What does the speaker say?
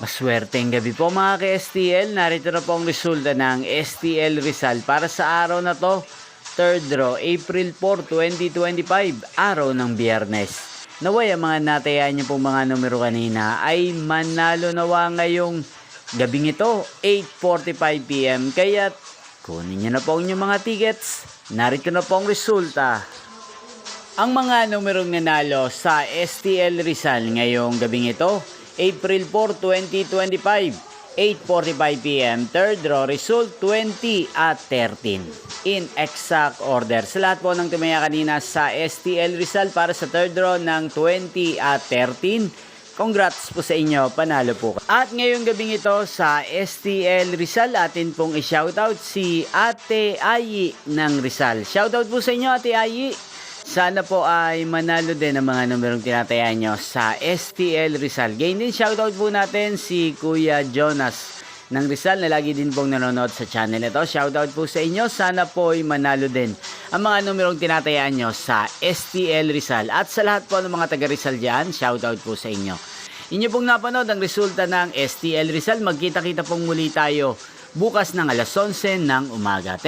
Maswerteng gabi po mga ka-STL. Narito na po ang resulta ng STL Rizal para sa araw na to. Third draw, April 4, 2025, araw ng Biyernes. Naway ang mga natayaan niyo pong mga numero kanina ay manalo nawa ngayong gabing ito, 8:45 PM. Kaya kunin niyo na po ang inyong mga tickets. Narito na po ang resulta. Ang mga numerong nanalo sa STL Rizal ngayong gabing ito, April 4, 2025, 8:45 PM, third draw, result 20 at 13. In exact order. Sa lahat po ng tumaya kanina sa STL Rizal para sa third draw ng 20 at 13, congrats po sa inyo, panalo po. At ngayong gabing ito sa STL Rizal, atin pong i-shoutout si Ate Ayi ng Rizal. Shoutout po sa inyo, Ate Ayi. Sana po ay manalo din ang mga numerong tinatayaan nyo sa STL Rizal. Gain din shoutout po natin si Kuya Jonas ng Rizal na lagi din pong nanonood sa channel ito. Shoutout po sa inyo. Sana po ay manalo din ang mga numerong tinatayaan nyo sa STL Rizal. At sa lahat po ng mga taga Rizal dyan, shoutout po sa inyo. Inyo pong napanood ang resulta ng STL Rizal. Magkita-kita pong muli tayo bukas ng alas 11 ng umaga.